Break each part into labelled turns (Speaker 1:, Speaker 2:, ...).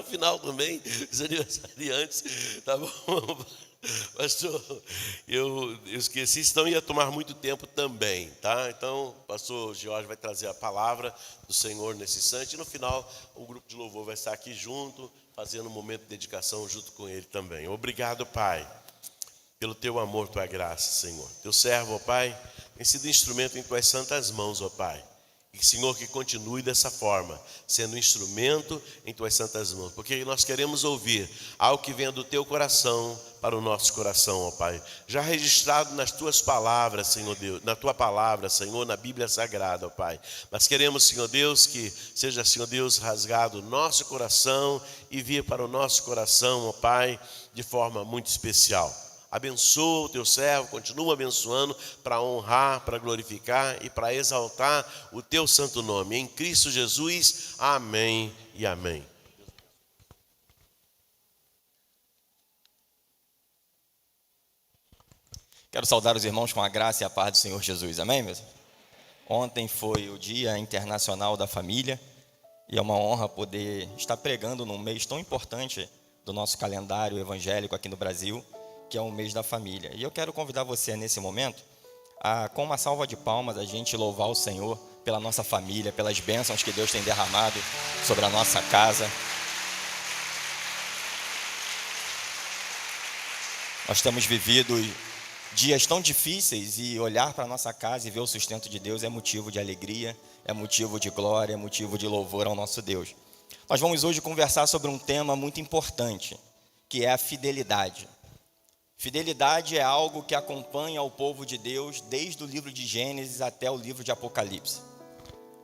Speaker 1: final também, os aniversariantes, tá bom? Pastor, eu esqueci, senão ia tomar muito tempo também, tá? Então, o pastor Jorge vai trazer a palavra do Senhor nesse instante. E no final, o grupo de louvor vai estar aqui junto, fazendo um momento de dedicação junto com ele também. Obrigado, Pai, pelo teu amor, tua graça, Senhor. Teu servo, ó Pai, tem sido instrumento em tuas santas mãos, ó Pai. E, Senhor, que continue dessa forma, sendo instrumento em tuas santas mãos, porque nós queremos ouvir algo que venha do teu coração para o nosso coração, ó Pai. Já registrado nas tuas palavras, Senhor Deus, na tua palavra, Senhor, na Bíblia Sagrada, ó Pai. Mas queremos, Senhor Deus, que seja, Senhor Deus, rasgado o nosso coração e vir para o nosso coração, ó Pai, de forma muito especial. Abençoa o teu servo, continua abençoando para honrar, para glorificar e para exaltar o teu santo nome. Em Cristo Jesus, amém e amém.
Speaker 2: Quero saudar os irmãos com a graça e a paz do Senhor Jesus, amém, meus? Ontem foi o Dia Internacional da Família e é uma honra poder estar pregando num mês tão importante do nosso calendário evangélico aqui no Brasil, que é o mês da família. E eu quero convidar você nesse momento a, com uma salva de palmas, a gente louvar o Senhor pela nossa família, pelas bênçãos que Deus tem derramado sobre a nossa casa. Nós temos vivido dias tão difíceis e olhar para a nossa casa e ver o sustento de Deus é motivo de alegria, é motivo de glória, é motivo de louvor ao nosso Deus. Nós vamos hoje conversar sobre um tema muito importante, que é a fidelidade. Fidelidade é algo que acompanha o povo de Deus desde o livro de Gênesis até o livro de Apocalipse.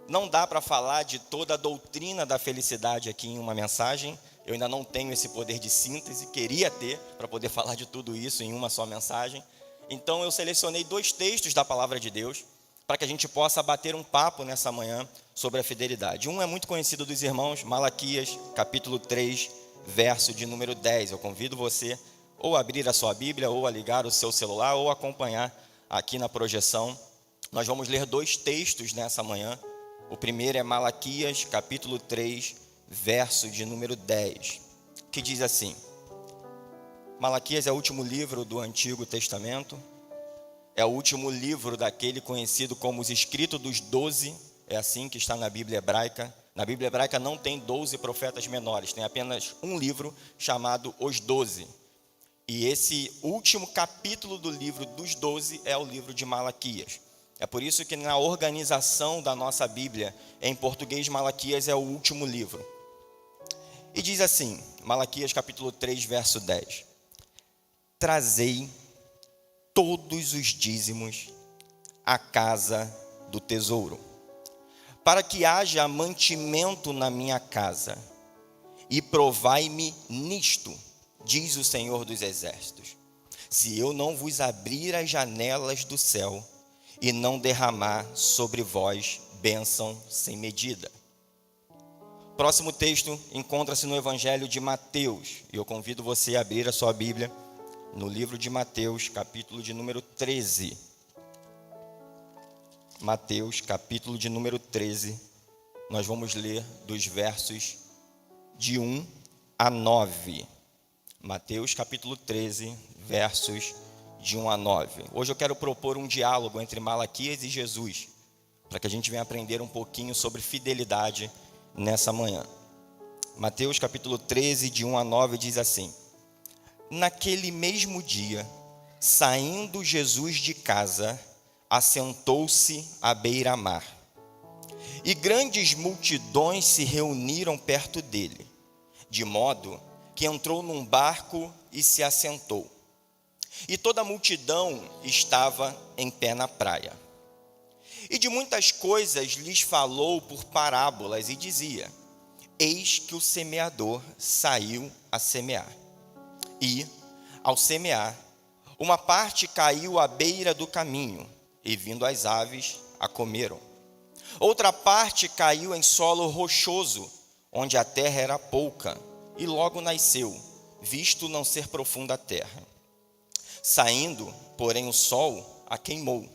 Speaker 2: Não dá para falar de toda a doutrina da felicidade aqui em uma mensagem. Eu ainda não tenho esse poder de síntese, queria ter, para poder falar de tudo isso em uma só mensagem. Então eu selecionei 2 textos da palavra de Deus, para que a gente possa bater um papo nessa manhã sobre a fidelidade. Um é muito conhecido dos irmãos, Malaquias, capítulo 3, verso de número 10. Eu convido você ou abrir a sua Bíblia, ou a ligar o seu celular, ou acompanhar aqui na projeção. Nós vamos ler 2 textos nessa manhã. O primeiro é Malaquias, capítulo 3, verso de número 10, que diz assim: Malaquias é o último livro do Antigo Testamento, é o último livro daquele conhecido como os Escritos dos 12, é assim que está na Bíblia Hebraica. Na Bíblia Hebraica não tem 12 profetas menores, tem apenas um livro chamado Os 12. E esse último capítulo do livro dos 12 é o livro de Malaquias. É por isso que na organização da nossa Bíblia, em português, Malaquias é o último livro. E diz assim, Malaquias capítulo 3, verso 10. Trazei todos os dízimos à casa do tesouro, para que haja mantimento na minha casa, e provai-me nisto, diz o Senhor dos Exércitos, se eu não vos abrir as janelas do céu e não derramar sobre vós bênção sem medida. Próximo texto encontra-se no Evangelho de Mateus, e eu convido você a abrir a sua Bíblia no livro de Mateus, capítulo de número 13. Mateus, capítulo de número 13, nós vamos ler dos versos de 1 a 9. Mateus capítulo 13, versos de 1 a 9. Hoje eu quero propor um diálogo entre Malaquias e Jesus, para que a gente venha aprender um pouquinho sobre fidelidade nessa manhã. Mateus capítulo 13, de 1 a 9, diz assim: Naquele mesmo dia, saindo Jesus de casa, assentou-se à beira-mar. E grandes multidões se reuniram perto dele, de modo que entrou num barco e se assentou. E toda a multidão estava em pé na praia. E de muitas coisas lhes falou por parábolas e dizia: Eis que o semeador saiu a semear. E, ao semear, uma parte caiu à beira do caminho, e vindo as aves, a comeram. Outra parte caiu em solo rochoso, onde a terra era pouca, e logo nasceu, visto não ser profunda a terra. Saindo, porém, o sol a queimou,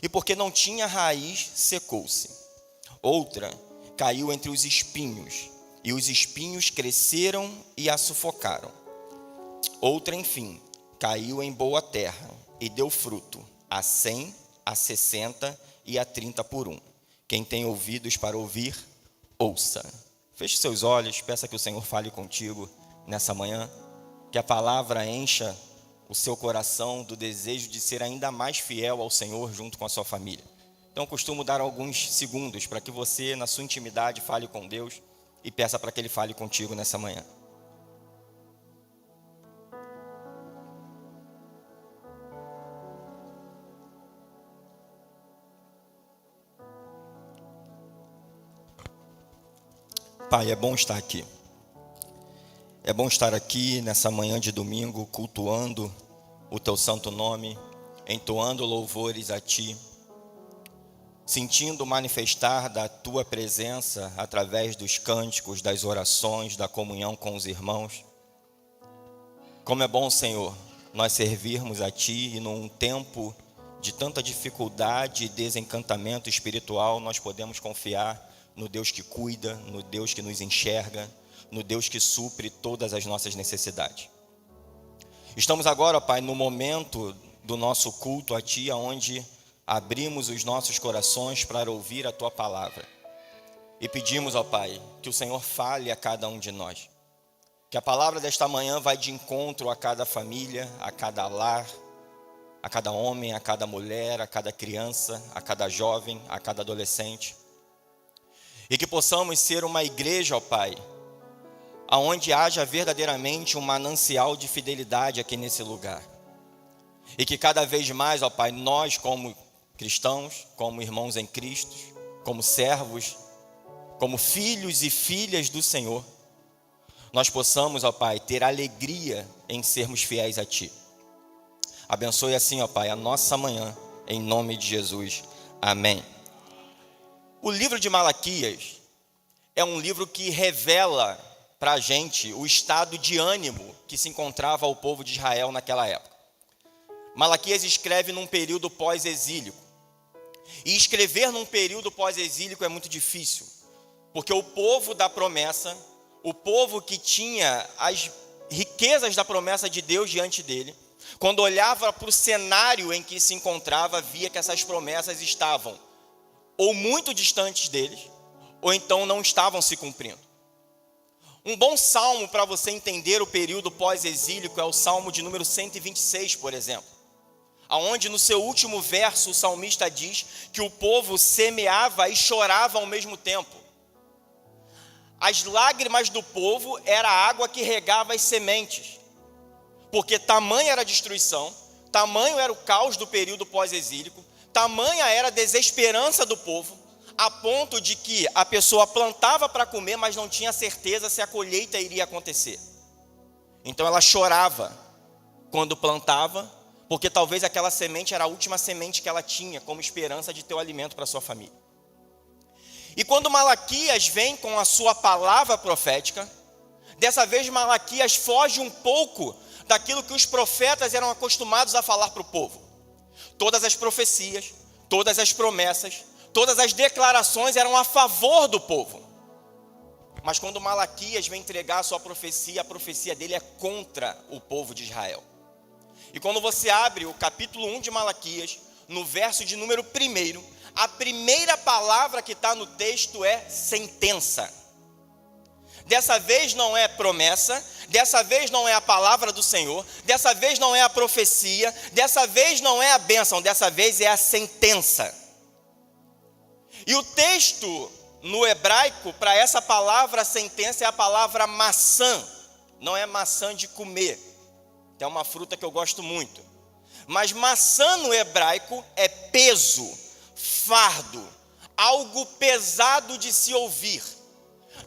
Speaker 2: e porque não tinha raiz, secou-se. Outra caiu entre os espinhos, e os espinhos cresceram e a sufocaram. Outra, enfim, caiu em boa terra e deu fruto, a 100, a 60 e a 30 por um. Quem tem ouvidos para ouvir, ouça. Feche seus olhos, peça que o Senhor fale contigo nessa manhã, que a palavra encha o seu coração do desejo de ser ainda mais fiel ao Senhor junto com a sua família. Então, eu costumo dar alguns segundos para que você, na sua intimidade, fale com Deus e peça para que Ele fale contigo nessa manhã. Pai, é bom estar aqui. É bom estar aqui nessa manhã de domingo, cultuando o Teu santo nome, entoando louvores a Ti, sentindo o manifestar da Tua presença através dos cânticos, das orações, da comunhão com os irmãos. Como é bom, Senhor, nós servirmos a Ti e num tempo de tanta dificuldade e desencantamento espiritual, nós podemos confiar no Deus que cuida, no Deus que nos enxerga, no Deus que supre todas as nossas necessidades. Estamos agora, Pai, no momento do nosso culto a Ti, onde abrimos os nossos corações para ouvir a Tua palavra. E pedimos, ó Pai, que o Senhor fale a cada um de nós. Que a palavra desta manhã vai de encontro a cada família, a cada lar, a cada homem, a cada mulher, a cada criança, a cada jovem, a cada adolescente. E que possamos ser uma igreja, ó Pai, aonde haja verdadeiramente um manancial de fidelidade aqui nesse lugar. E que cada vez mais, ó Pai, nós como cristãos, como irmãos em Cristo, como servos, como filhos e filhas do Senhor, nós possamos, ó Pai, ter alegria em sermos fiéis a Ti. Abençoe assim, ó Pai, a nossa manhã, em nome de Jesus. Amém. O livro de Malaquias é um livro que revela para a gente o estado de ânimo que se encontrava o povo de Israel naquela época. Malaquias escreve num período pós-exílico. E escrever num período pós-exílico é muito difícil, porque o povo da promessa, o povo que tinha as riquezas da promessa de Deus diante dele, quando olhava para o cenário em que se encontrava, via que essas promessas estavam ou muito distantes deles, ou então não estavam se cumprindo. Um bom salmo para você entender o período pós-exílico é o Salmo de número 126, por exemplo, aonde no seu último verso o salmista diz que o povo semeava e chorava ao mesmo tempo. As lágrimas do povo era a água que regava as sementes, porque tamanha era a destruição, tamanho era o caos do período pós-exílico, tamanha era a desesperança do povo, a ponto de que a pessoa plantava para comer, mas não tinha certeza se a colheita iria acontecer. Então ela chorava quando plantava, porque talvez aquela semente era a última semente que ela tinha como esperança de ter o alimento para sua família. E quando Malaquias vem com a sua palavra profética, dessa vez Malaquias foge um pouco daquilo que os profetas eram acostumados a falar para o povo. Todas as profecias, todas as promessas, todas as declarações eram a favor do povo. Mas quando Malaquias vem entregar a sua profecia, a profecia dele é contra o povo de Israel. E quando você abre o capítulo 1 de Malaquias, no verso de número 1, a primeira palavra que está no texto é sentença. Dessa vez não é promessa, dessa vez não é a palavra do Senhor, dessa vez não é a profecia, dessa vez não é a bênção, dessa vez é a sentença. E o texto no hebraico para essa palavra sentença é a palavra maçã, não é maçã de comer, que é uma fruta que eu gosto muito. Mas maçã no hebraico é peso, fardo, algo pesado de se ouvir.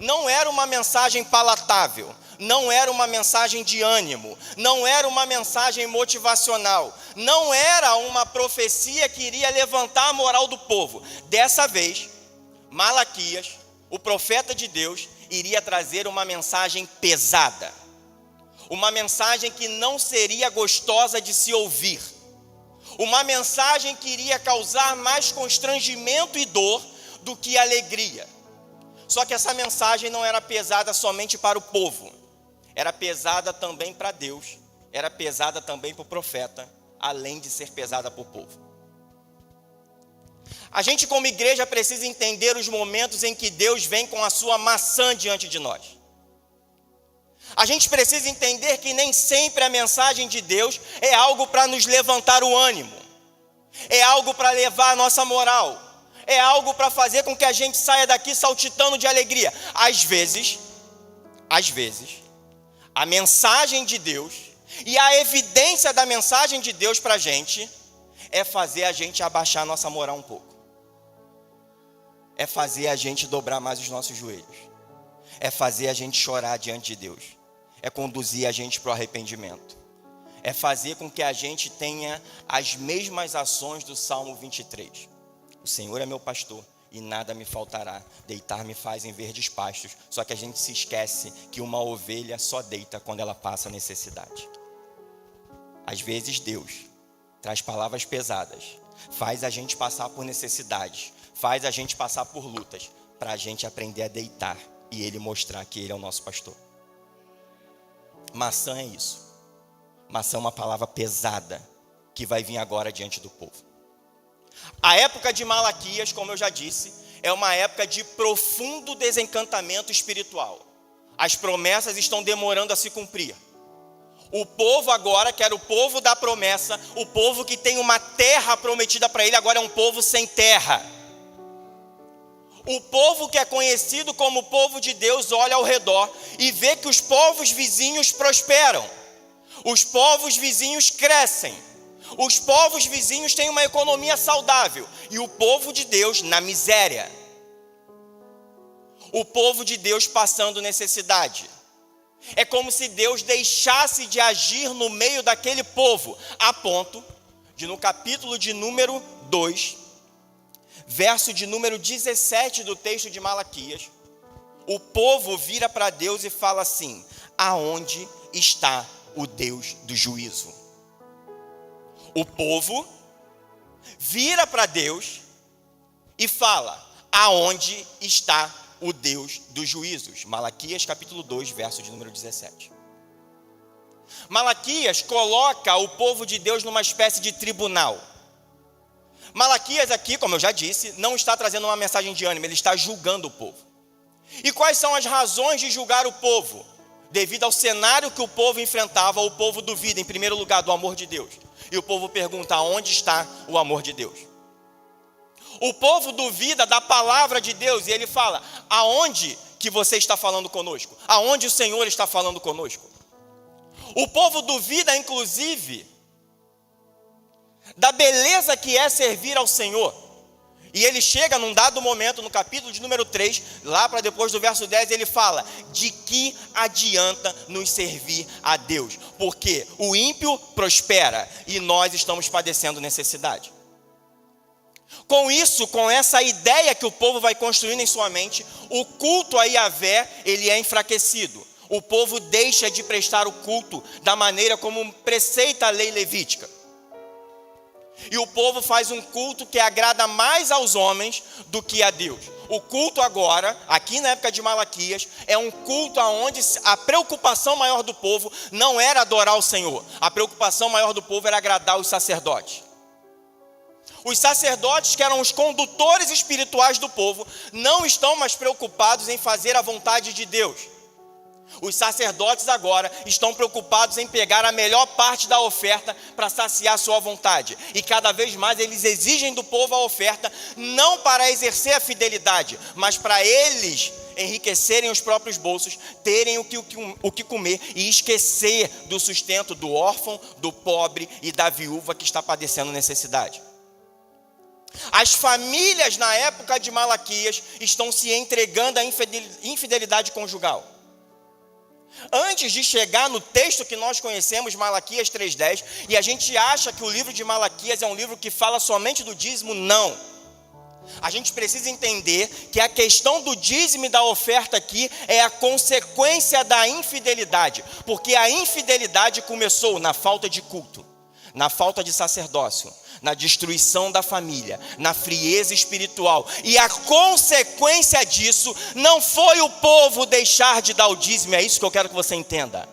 Speaker 2: Não era uma mensagem palatável, não era uma mensagem de ânimo, não era uma mensagem motivacional, não era uma profecia que iria levantar a moral do povo. Dessa vez, Malaquias, o profeta de Deus, iria trazer uma mensagem pesada, uma mensagem que não seria gostosa de se ouvir, uma mensagem que iria causar mais constrangimento e dor do que alegria. Só que essa mensagem não era pesada somente para o povo, era pesada também para Deus, era pesada também para o profeta, além de ser pesada para o povo. A gente, como igreja, precisa entender os momentos em que Deus vem com a sua maçã diante de nós. A gente precisa entender que nem sempre a mensagem de Deus é algo para nos levantar o ânimo, é algo para levar a nossa moral, é algo para fazer com que a gente saia daqui saltitando de alegria. Às vezes, a mensagem de Deus e a evidência da mensagem de Deus para a gente é fazer a gente abaixar a nossa moral um pouco. É fazer a gente dobrar mais os nossos joelhos. É fazer a gente chorar diante de Deus. É conduzir a gente para o arrependimento. É fazer com que a gente tenha as mesmas ações do Salmo 23. O Senhor é meu pastor e nada me faltará. Deitar-me faz em verdes pastos. Só que a gente se esquece que uma ovelha só deita quando ela passa necessidade. Às vezes Deus traz palavras pesadas, faz a gente passar por necessidades, faz a gente passar por lutas, para a gente aprender a deitar e Ele mostrar que Ele é o nosso pastor. Maçã é isso. Maçã é uma palavra pesada que vai vir agora diante do povo. A época de Malaquias, como eu já disse, é uma época de profundo desencantamento espiritual. As promessas estão demorando a se cumprir. O povo agora, que era o povo da promessa, o povo que tem uma terra prometida para ele, agora é um povo sem terra. O povo que é conhecido como povo de Deus olha ao redor e vê que os povos vizinhos prosperam. Os povos vizinhos crescem. Os povos vizinhos têm uma economia saudável. E o povo de Deus na miséria. O povo de Deus passando necessidade. É como se Deus deixasse de agir no meio daquele povo, a ponto de, no capítulo de número 2, verso de número 17 do texto de Malaquias, o povo vira para Deus e fala assim: aonde está o Deus do juízo? O povo vira para Deus e fala: aonde está o Deus dos juízos? Malaquias capítulo 2, verso de número 17. Malaquias coloca o povo de Deus numa espécie de tribunal. Malaquias aqui, como eu já disse, não está trazendo uma mensagem de ânimo, ele está julgando o povo. E quais são as razões de julgar o povo? Devido ao cenário que o povo enfrentava, o povo duvida, em primeiro lugar, do amor de Deus. E o povo pergunta: onde está o amor de Deus? O povo duvida da palavra de Deus e ele fala: aonde que você está falando conosco? Aonde o Senhor está falando conosco? O povo duvida, inclusive, da beleza que é servir ao Senhor. E ele chega num dado momento, no capítulo de número 3, lá para depois do verso 10, ele fala: de que adianta nos servir a Deus? Porque o ímpio prospera e nós estamos padecendo necessidade. Com isso, com essa ideia que o povo vai construindo em sua mente, o culto a Yahvé, ele é enfraquecido. O povo deixa de prestar o culto da maneira como preceita a lei levítica. E o povo faz um culto que agrada mais aos homens do que a Deus. O culto agora, aqui na época de Malaquias, é um culto onde a preocupação maior do povo não era adorar o Senhor. A preocupação maior do povo era agradar os sacerdotes. Os sacerdotes, que eram os condutores espirituais do povo, não estão mais preocupados em fazer a vontade de Deus. Os sacerdotes agora estão preocupados em pegar a melhor parte da oferta para saciar sua vontade. E cada vez mais eles exigem do povo a oferta, não para exercer a fidelidade, mas para eles enriquecerem os próprios bolsos, terem o que comer e esquecer do sustento do órfão, do pobre e da viúva que está padecendo necessidade. As famílias na época de Malaquias estão se entregando à infidelidade conjugal. Antes de chegar no texto que nós conhecemos, Malaquias 3:10, e a gente acha que o livro de Malaquias é um livro que fala somente do dízimo, não. A gente precisa entender que a questão do dízimo e da oferta aqui é a consequência da infidelidade, porque a infidelidade começou na falta de culto. na falta de sacerdócio, na destruição da família, na frieza espiritual. E a consequência disso não foi o povo deixar de dar o dízimo, é isso que eu quero que você entenda.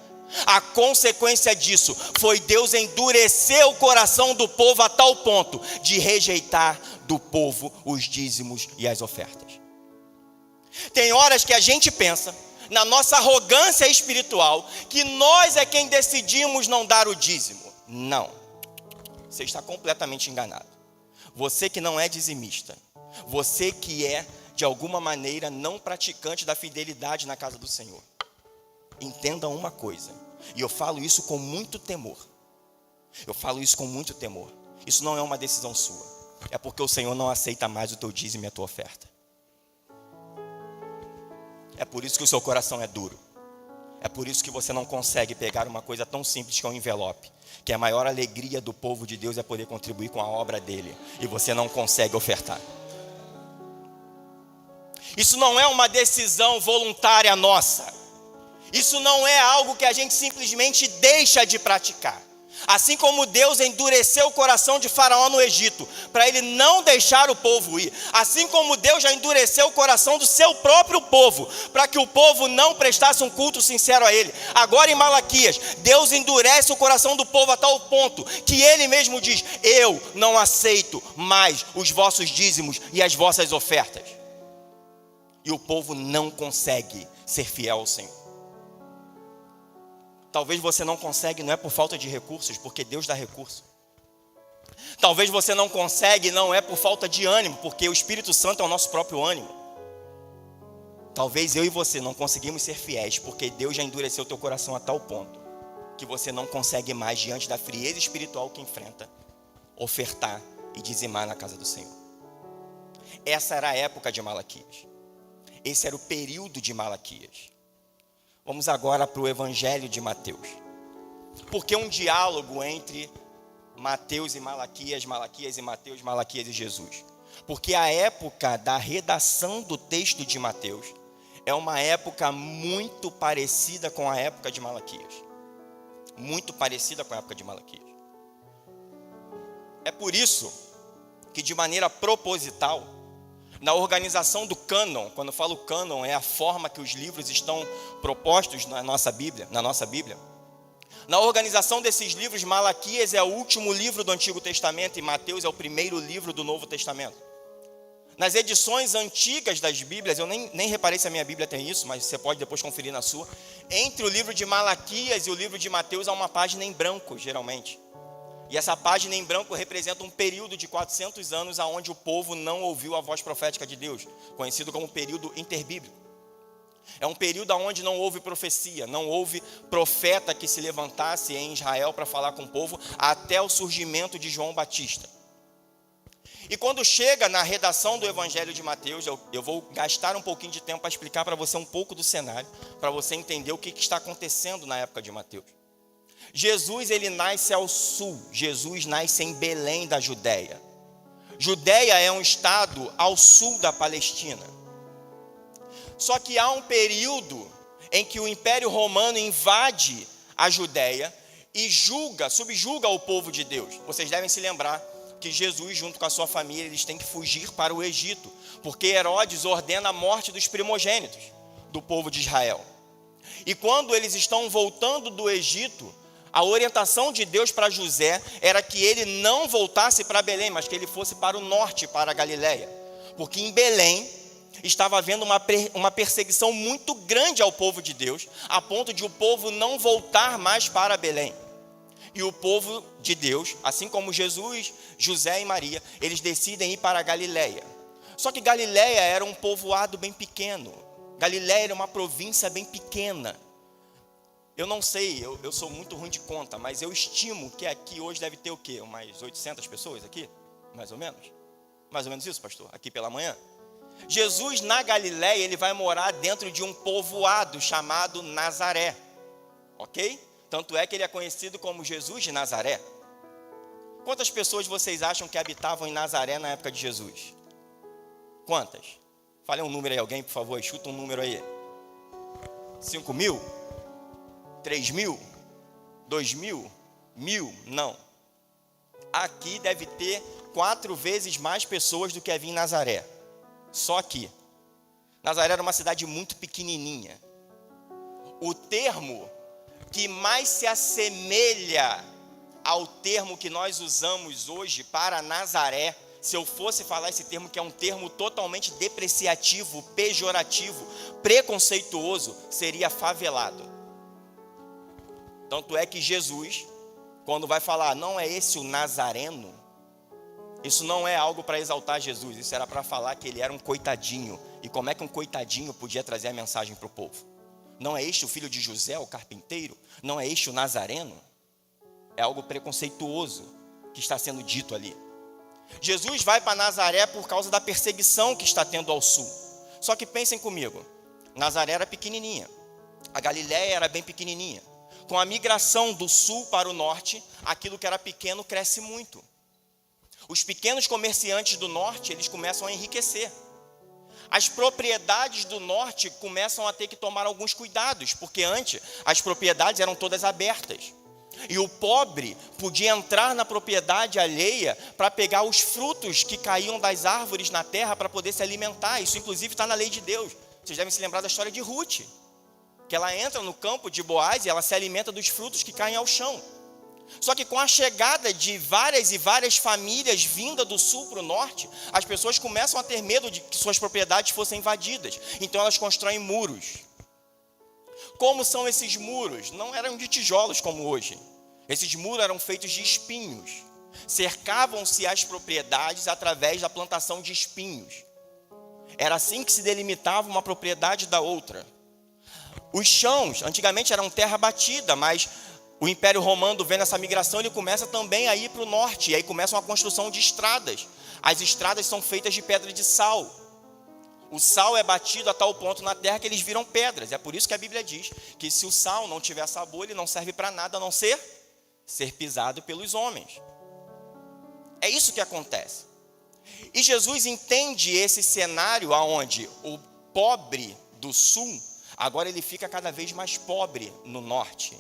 Speaker 2: A consequência disso foi Deus endurecer o coração do povo a tal ponto de rejeitar do povo os dízimos e as ofertas. Tem horas que a gente pensa, na nossa arrogância espiritual, que nós é quem decidimos não dar o dízimo. Não, você está completamente enganado. Você que não é dizimista, você que é, de alguma maneira, não praticante da fidelidade na casa do Senhor, entenda uma coisa, e eu falo isso com muito temor. Isso não é uma decisão sua, é porque o Senhor não aceita mais o teu dízimo e a tua oferta. É por isso que o seu coração é duro. É por isso que você não consegue pegar uma coisa tão simples que é um envelope, que a maior alegria do povo de Deus é poder contribuir com a obra dele, e você não consegue ofertar. Isso não é uma decisão voluntária nossa. Isso não é algo que a gente simplesmente deixa de praticar. Assim como Deus endureceu o coração de Faraó no Egito, para ele não deixar o povo ir. Assim como Deus já endureceu o coração do seu próprio povo, para que o povo não prestasse um culto sincero a ele. Agora em Malaquias, Deus endurece o coração do povo a tal ponto, que ele mesmo diz: eu não aceito mais os vossos dízimos e as vossas ofertas. E o povo não consegue ser fiel ao Senhor. Talvez você não consegue, não é por falta de recursos, porque Deus dá recurso. Talvez você não consegue, não é por falta de ânimo, porque o Espírito Santo é o nosso próprio ânimo. Talvez eu e você não conseguimos ser fiéis, porque Deus já endureceu o teu coração a tal ponto, que você não consegue mais, diante da frieza espiritual que enfrenta, ofertar e dizimar na casa do Senhor. Essa era a época de Malaquias. Esse era o período de Malaquias. Vamos agora para o Evangelho de Mateus. Por que um diálogo entre Mateus e Malaquias, Malaquias e Mateus, Malaquias e Jesus? Porque a época da redação do texto de Mateus é uma época muito parecida com a época de Malaquias. Muito parecida com a época de Malaquias. É por isso que, de maneira proposital, na organização do cânon, quando eu falo cânon, é a forma que os livros estão propostos na nossa Bíblia. Na organização desses livros, Malaquias é o último livro do Antigo Testamento e Mateus é o primeiro livro do Novo Testamento. Nas edições antigas das Bíblias, eu nem reparei se a minha Bíblia tem isso, mas você pode depois conferir na sua. Entre o livro de Malaquias e o livro de Mateus há uma página em branco, geralmente. E essa página em branco representa um período de 400 anos onde o povo não ouviu a voz profética de Deus, conhecido como período interbíblico. É um período onde não houve profecia, não houve profeta que se levantasse em Israel para falar com o povo, até o surgimento de João Batista. E quando chega na redação do Evangelho de Mateus, eu vou gastar um pouquinho de tempo para explicar para você um pouco do cenário, para você entender o que está acontecendo na época de Mateus. Jesus, ele nasce ao sul. Jesus nasce em Belém da Judéia. Judéia é um estado ao sul da Palestina. Só que há um período em que o Império Romano invade a Judéia e subjuga o povo de Deus. Vocês devem se lembrar que Jesus, junto com a sua família, eles têm que fugir para o Egito, porque Herodes ordena a morte dos primogênitos do povo de Israel. E quando eles estão voltando do Egito, a orientação de Deus para José era que ele não voltasse para Belém, mas que ele fosse para o norte, para a Galileia. Porque em Belém estava havendo uma perseguição muito grande ao povo de Deus, a ponto de o povo não voltar mais para Belém. E o povo de Deus, assim como Jesus, José e Maria, eles decidem ir para a Galileia. Só que Galileia era um povoado bem pequeno. Galileia era uma província bem pequena. Eu não sei, eu sou muito ruim de conta, mas eu estimo que aqui hoje deve ter o quê? Umas 800 pessoas aqui? Mais ou menos? Mais ou menos isso, pastor? Aqui pela manhã? Jesus, na Galileia, ele vai morar dentro de um povoado chamado Nazaré. Ok? Tanto é que ele é conhecido como Jesus de Nazaré. Quantas pessoas vocês acham que habitavam em Nazaré na época de Jesus? Quantas? Fale um número aí, alguém, por favor, chuta um número aí. 5.000? 3.000? 2.000? 1.000? Não. aqui deve ter 4 vezes mais pessoas do que havia em Nazaré. Só aqui. Nazaré era uma cidade muito pequenininha. O termo que mais se assemelha ao termo que nós usamos hoje para Nazaré, se eu fosse falar esse termo, que é um termo totalmente depreciativo, pejorativo, preconceituoso, seria favelado. Tanto é que Jesus, quando vai falar, não é esse o Nazareno, isso não é algo para exaltar Jesus, isso era para falar que ele era um coitadinho. E como é que um coitadinho podia trazer a mensagem para o povo? Não é este o filho de José, o carpinteiro? Não é este o Nazareno? É algo preconceituoso que está sendo dito ali. Jesus vai para Nazaré por causa da perseguição que está tendo ao sul. Só que pensem comigo, Nazaré era pequenininha, a Galiléia era bem pequenininha. Com a migração do sul para o norte, aquilo que era pequeno cresce muito. Os pequenos comerciantes do norte, eles começam a enriquecer. As propriedades do norte começam a ter que tomar alguns cuidados, porque antes as propriedades eram todas abertas. E o pobre podia entrar na propriedade alheia para pegar os frutos que caíam das árvores na terra para poder se alimentar. Isso inclusive está na lei de Deus. Vocês devem se lembrar da história de Ruth, que ela entra no campo de Boaz e ela se alimenta dos frutos que caem ao chão. Só que com a chegada de várias e várias famílias vinda do sul para o norte, as pessoas começam a ter medo de que suas propriedades fossem invadidas. Então elas constroem muros. Como são esses muros? Não eram de tijolos como hoje. Esses muros eram feitos de espinhos. Cercavam-se as propriedades através da plantação de espinhos. Era assim que se delimitava uma propriedade da outra. Os chãos, antigamente eram terra batida, mas o Império Romano, vendo essa migração, ele começa também a ir para o norte. E aí começa uma construção de estradas. As estradas são feitas de pedra de sal. O sal é batido a tal ponto na terra que eles viram pedras. É por isso que a Bíblia diz que se o sal não tiver sabor, ele não serve para nada a não ser pisado pelos homens. É isso que acontece. E Jesus entende esse cenário onde o pobre do sul, agora ele fica cada vez mais pobre no norte.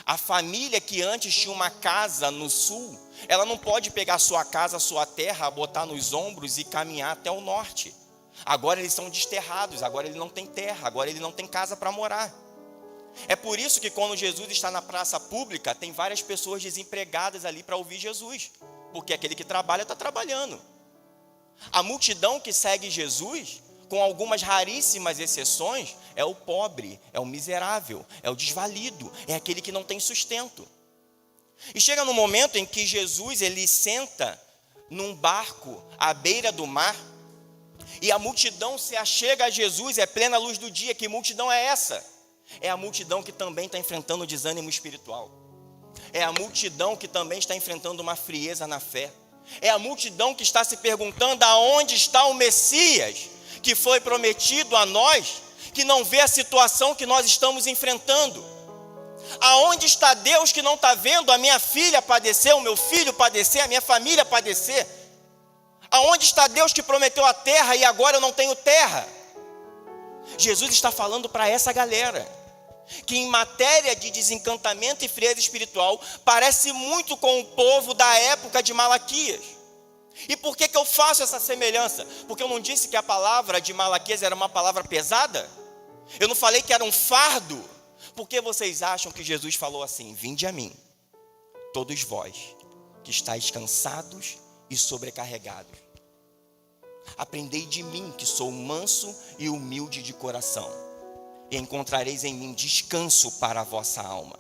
Speaker 2: A família que antes tinha uma casa no sul, ela não pode pegar sua casa, sua terra, botar nos ombros e caminhar até o norte. Agora eles são desterrados, agora ele não tem terra, agora ele não tem casa para morar. É por isso que quando Jesus está na praça pública, tem várias pessoas desempregadas ali para ouvir Jesus, porque aquele que trabalha está trabalhando. A multidão que segue Jesus, com algumas raríssimas exceções, é o pobre, é o miserável, é o desvalido, é aquele que não tem sustento. E chega no momento em que Jesus ele senta num barco à beira do mar, e a multidão se achega a Jesus, é plena luz do dia. Que multidão é essa? É a multidão que também está enfrentando o desânimo espiritual. É a multidão que também está enfrentando uma frieza na fé. É a multidão que está se perguntando aonde está o Messias, que foi prometido a nós, que não vê a situação que nós estamos enfrentando. Aonde está Deus que não está vendo a minha filha padecer, o meu filho padecer, a minha família padecer? Aonde está Deus que prometeu a terra e agora eu não tenho terra? Jesus está falando para essa galera, que em matéria de desencantamento e frieza espiritual, parece muito com o povo da época de Malaquias. E por que eu faço essa semelhança? Porque eu não disse que a palavra de Malaquias era uma palavra pesada? Eu não falei que era um fardo? Por que vocês acham que Jesus falou assim? Vinde a mim, todos vós, que estáis cansados e sobrecarregados. Aprendei de mim, que sou manso e humilde de coração, e encontrareis em mim descanso para a vossa alma,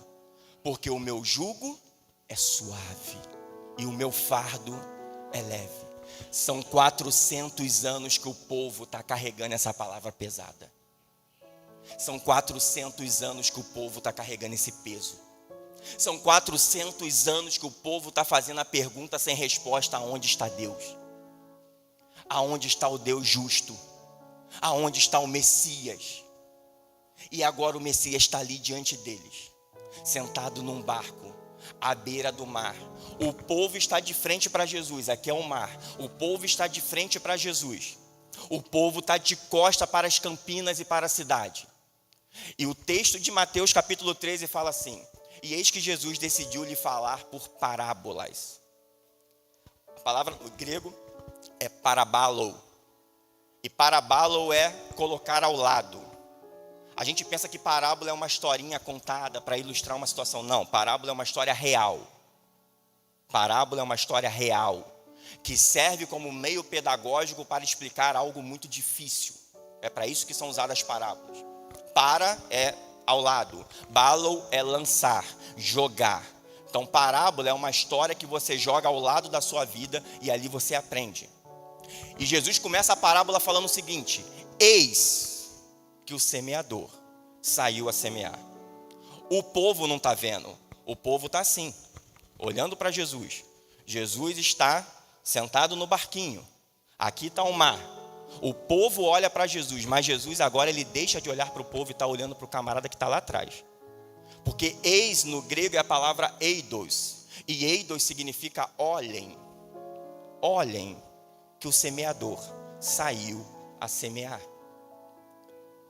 Speaker 2: porque o meu jugo é suave e o meu fardo é leve. São 400 anos que o povo está carregando essa palavra pesada. São 400 anos que o povo está carregando esse peso. São 400 anos que o povo está fazendo a pergunta sem resposta: aonde está Deus? Aonde está o Deus justo? Aonde está o Messias? E agora o Messias está ali diante deles, sentado num barco, à beira do mar. O povo está de frente para Jesus, aqui é o mar. O povo está de frente para Jesus. O povo está de costa para as campinas e para a cidade. E o texto de Mateus capítulo 13 fala assim: e eis que Jesus decidiu lhe falar por parábolas. palavra no grego é parabalo. E parabalo é colocar ao lado. A gente pensa que parábola é uma historinha contada para ilustrar uma situação. Não, parábola é uma história real. Parábola é uma história real, que serve como meio pedagógico para explicar algo muito difícil. É para isso que são usadas as parábolas. Para é ao lado, balo é lançar, jogar. Então parábola é uma história que você joga ao lado da sua vida e ali você aprende. E Jesus começa a parábola falando o seguinte: eis que o semeador saiu a semear. O povo não está vendo, o povo está assim, olhando para Jesus. Jesus está sentado no barquinho, aqui está o mar. O povo olha para Jesus, mas Jesus agora ele deixa de olhar para o povo e está olhando para o camarada que está lá atrás. Porque eis no grego é a palavra eidos, e eidos significa olhem. Olhem que o semeador saiu a semear.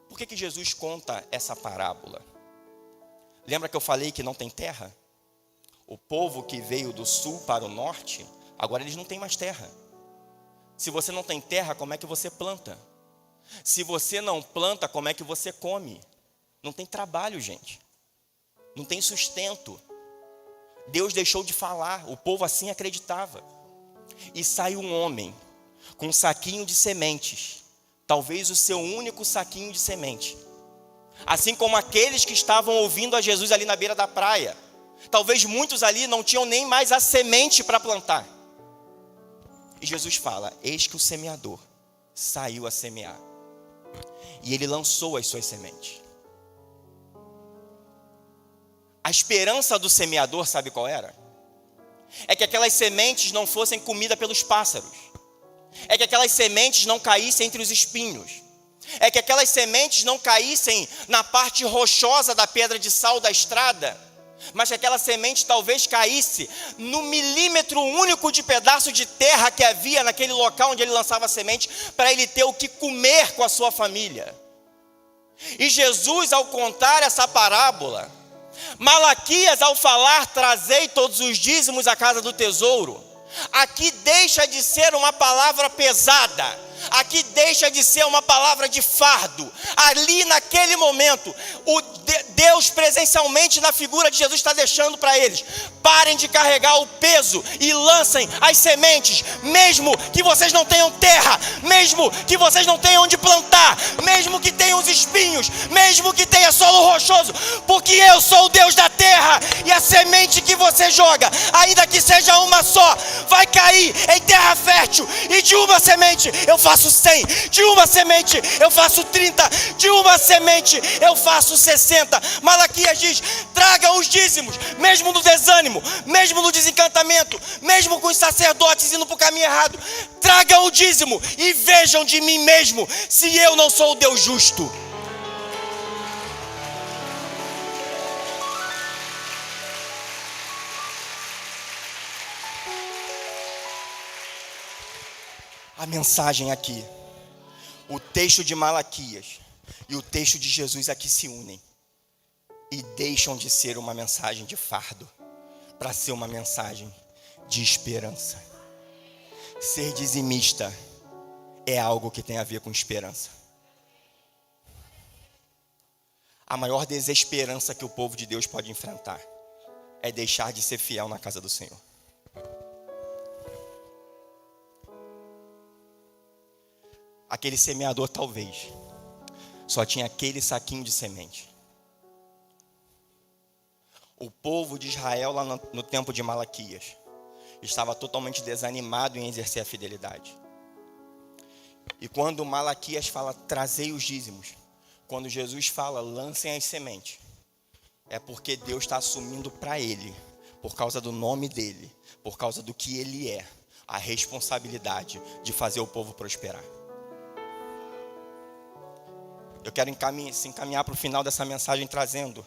Speaker 2: Por que Jesus conta essa parábola? Lembra que eu falei que não tem terra? O povo que veio do sul para o norte, agora eles não têm mais terra. Se você não tem terra, como é que você planta? Se você não planta, como é que você come? Não tem trabalho, gente. Não tem sustento. Deus deixou de falar, o povo assim acreditava. E sai um homem com um saquinho de sementes, talvez o seu único saquinho de semente. Assim como aqueles que estavam ouvindo a Jesus ali na beira da praia. Talvez muitos ali não tinham nem mais a semente para plantar. E Jesus fala: eis que o semeador saiu a semear. E ele lançou as suas sementes. A esperança do semeador, sabe qual era? É que aquelas sementes não fossem comida pelos pássaros. É que aquelas sementes não caíssem entre os espinhos. É que aquelas sementes não caíssem na parte rochosa da pedra de sal da estrada, mas que aquela semente talvez caísse no milímetro único de pedaço de terra que havia naquele local onde ele lançava a semente, para ele ter o que comer com a sua família. E Jesus, ao contar essa parábola, Malaquias, ao falar, trazei todos os dízimos à casa do tesouro, aqui deixa de ser uma palavra pesada, aqui deixa de ser uma palavra de fardo. Ali naquele momento, Deus presencialmente na figura de Jesus está deixando para eles: parem de carregar o peso e lancem as sementes, mesmo que vocês não tenham terra, mesmo que vocês não tenham onde plantar, mesmo que tenham os espinhos, mesmo que tenha solo rochoso, porque eu sou o Deus da terra, e a semente que você joga, ainda que seja uma só, vai cair em terra fértil, e de uma semente eu faço 100, de uma semente eu faço 30, de uma semente eu faço 60. Malaquias diz: traga os dízimos, mesmo no desânimo, mesmo no desencantamento, mesmo com os sacerdotes indo para o caminho errado. Traga o dízimo e vejam de mim mesmo se eu não sou o Deus justo. A mensagem aqui, o texto de Malaquias e o texto de Jesus aqui se unem e deixam de ser uma mensagem de fardo para ser uma mensagem de esperança. Ser dizimista é algo que tem a ver com esperança. A maior desesperança que o povo de Deus pode enfrentar é deixar de ser fiel na casa do Senhor. Aquele semeador talvez só tinha aquele saquinho de semente. O povo de Israel lá no tempo de Malaquias estava totalmente desanimado em exercer a fidelidade. E quando Malaquias fala: trazei os dízimos, quando Jesus fala: lancem as sementes, é porque Deus está assumindo para ele, por causa do nome dele, por causa do que ele é, a responsabilidade de fazer o povo prosperar. Eu quero se encaminhar para o final dessa mensagem trazendo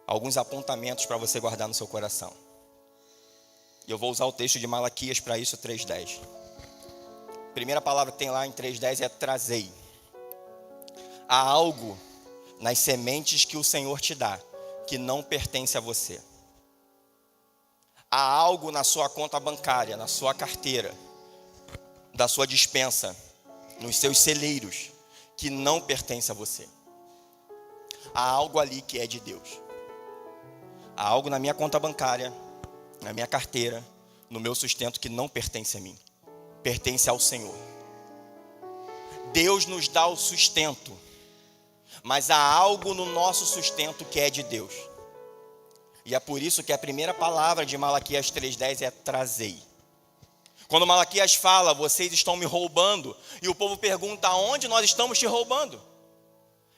Speaker 2: alguns apontamentos para você guardar no seu coração. E eu vou usar o texto de Malaquias para isso, 3:10. A primeira palavra que tem lá em 3:10 é trazei. Há algo nas sementes que o Senhor te dá que não pertence a você. há algo na sua conta bancária, na sua carteira, da sua despensa, nos seus celeiros, que não pertence a você. Há algo ali que é de Deus. Há algo na minha conta bancária, na minha carteira, no meu sustento que não pertence a mim. Pertence ao Senhor. Deus nos dá o sustento, mas há algo no nosso sustento que é de Deus. E é por isso que a primeira palavra de Malaquias 3:10 é trazei. Quando Malaquias fala, vocês estão me roubando, e o povo pergunta, aonde nós estamos te roubando?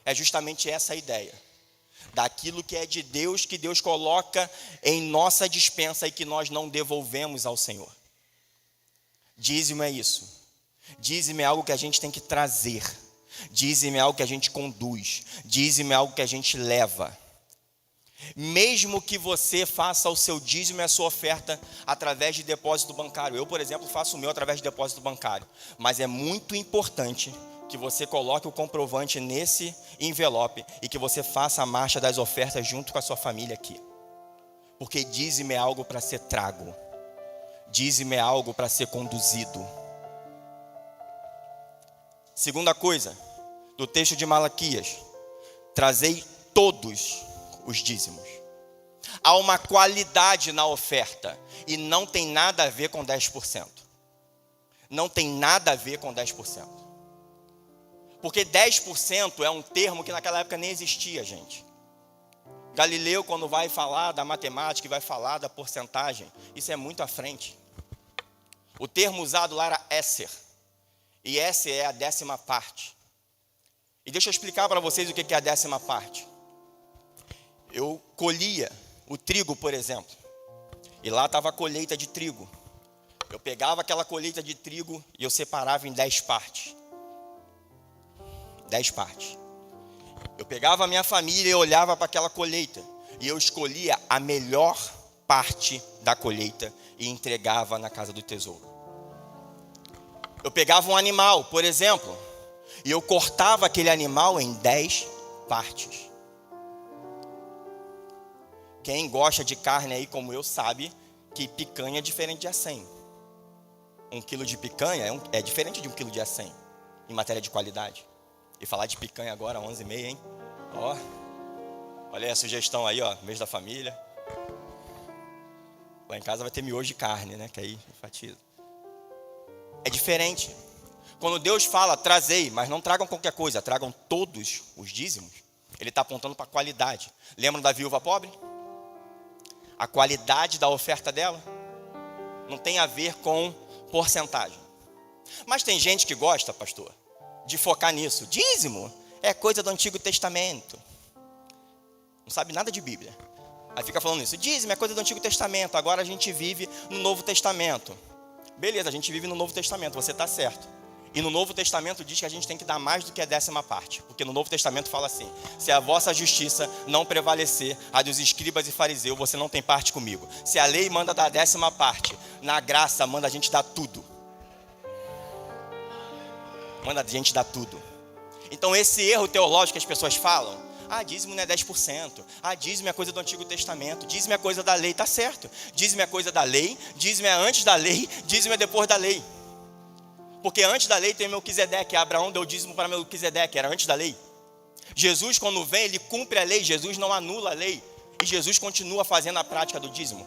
Speaker 2: É justamente essa a ideia. Daquilo que é de Deus, que Deus coloca em nossa despensa e que nós não devolvemos ao Senhor. Dízimo é isso. Dízimo é algo que a gente tem que trazer. Dízimo é algo que a gente conduz. Dízimo é algo que a gente leva. Mesmo que você faça o seu dízimo e a sua oferta através de depósito bancário. Eu, por exemplo, faço o meu através de depósito bancário. Mas é muito importante que você coloque o comprovante nesse envelope e que você faça a marcha das ofertas junto com a sua família aqui. Porque dízimo é algo para ser trago. Dízimo é algo para ser conduzido. Segunda coisa, do texto de Malaquias, trazei todos os dízimos. Há uma qualidade na oferta e não tem nada a ver com 10%. Não tem nada a ver com 10%. Porque 10% é um termo que naquela época nem existia, gente. Galileu, quando vai falar da matemática e vai falar da porcentagem, isso é muito à frente. O termo usado lá era Esser. E essa é a 10ª parte. E deixa eu explicar para vocês o que é a 10ª parte. Eu colhia o trigo, por exemplo. E lá estava a colheita de trigo. Eu pegava aquela colheita de trigo e eu separava em 10 partes. 10 partes. Eu pegava a minha família e olhava para aquela colheita. E eu escolhia a melhor parte da colheita e entregava na casa do tesouro. Eu pegava um animal, por exemplo, e eu cortava aquele animal em 10 partes. Quem gosta de carne aí como eu sabe que picanha é diferente de acém. 1 quilo de picanha é diferente de 1 quilo de acém, em matéria de qualidade. E falar de picanha agora, 11h30, hein? Ó, olha aí a sugestão aí, ó, mês da família. Lá em casa vai ter miojo de carne, né? Que aí enfatiza. É diferente. Quando Deus fala, trazei, mas não tragam qualquer coisa, tragam todos os dízimos, Ele está apontando para a qualidade. Lembram da viúva pobre? A qualidade da oferta dela não tem a ver com porcentagem. Mas tem gente que gosta, pastor, de focar nisso. Dízimo é coisa do Antigo Testamento. Não sabe nada de Bíblia. Aí fica falando isso. Dízimo é coisa do Antigo Testamento. Agora a gente vive no Novo Testamento. Beleza, a gente vive no Novo Testamento, você está certo. E no Novo Testamento diz que a gente tem que dar mais do que a 10ª parte. Porque no Novo Testamento fala assim: se a vossa justiça não prevalecer a dos escribas e fariseus, você não tem parte comigo. Se a lei manda dar a 10ª parte, na graça manda a gente dar tudo. Manda a gente dar tudo. Então esse erro teológico que as pessoas falam, dízimo não é 10%, dízimo é coisa do Antigo Testamento, dízimo é coisa da lei, tá certo. Dízimo é coisa da lei, dízimo é antes da lei, dízimo é depois da lei. Porque antes da lei tem Melquisedeque, Abraão deu dízimo para Melquisedeque, era antes da lei. Jesus, quando vem, ele cumpre a lei, Jesus não anula a lei. E Jesus continua fazendo a prática do dízimo.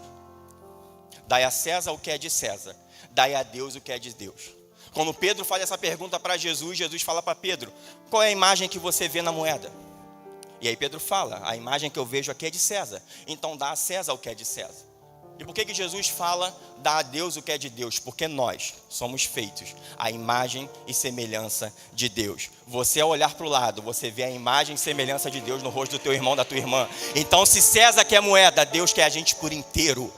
Speaker 2: Dai a César o que é de César, dai a Deus o que é de Deus. Quando Pedro faz essa pergunta para Jesus, Jesus fala para Pedro: qual é a imagem que você vê na moeda? E aí Pedro fala: a imagem que eu vejo aqui é de César, então dá a César o que é de César. E por que Jesus fala, dá a Deus o que é de Deus? Porque nós somos feitos à imagem e semelhança de Deus. Você, ao olhar para o lado, você vê a imagem e semelhança de Deus no rosto do teu irmão, da tua irmã. Então, se César quer moeda, Deus quer a gente por inteiro.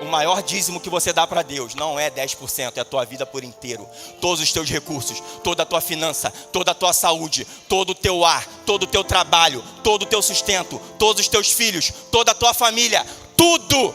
Speaker 2: O maior dízimo que você dá para Deus não é 10%, é a tua vida por inteiro. Todos os teus recursos, toda a tua finança, toda a tua saúde, todo o teu ar, todo o teu trabalho, todo o teu sustento, todos os teus filhos, toda a tua família, tudo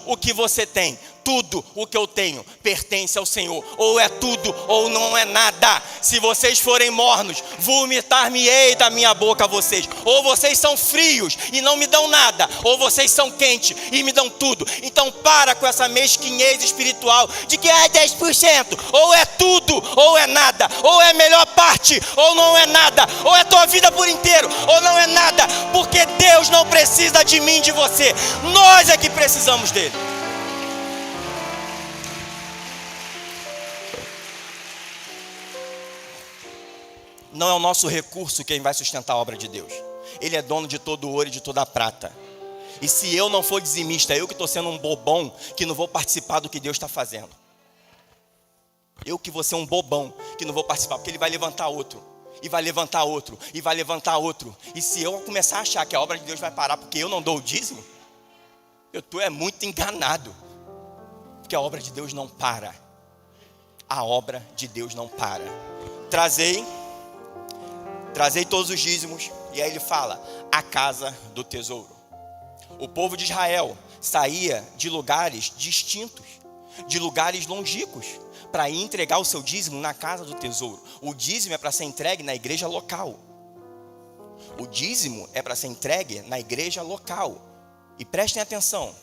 Speaker 2: o que você tem, tudo o que eu tenho pertence ao Senhor. Ou é tudo ou não é nada. Se vocês forem mornos, vomitar-me-ei da minha boca vocês. Ou vocês são frios e não me dão nada, ou vocês são quentes e me dão tudo. Então para com essa mesquinhez espiritual de que é 10%, ou é tudo ou é nada, ou é a melhor parte ou não é nada, ou é tua vida por inteiro ou não é nada, porque Deus não precisa de mim, de você. Nós é que precisamos dele. Não é o nosso recurso quem vai sustentar a obra de Deus. Ele é dono de todo o ouro e de toda a prata. E se eu não for dizimista, eu que estou sendo um bobão, que não vou participar do que Deus está fazendo. Eu que vou ser um bobão, que não vou participar, porque Ele vai levantar outro. E vai levantar outro, e vai levantar outro. E se eu começar a achar que a obra de Deus vai parar porque eu não dou o dízimo, eu estou muito enganado. Porque a obra de Deus não para. A obra de Deus não para. Trazei todos os dízimos. E aí ele fala, a casa do tesouro. O povo de Israel saía de lugares distintos, de lugares longínquos, para ir entregar o seu dízimo na casa do tesouro. O dízimo é para ser entregue na igreja local. O dízimo é para ser entregue na igreja local. E prestem atenção,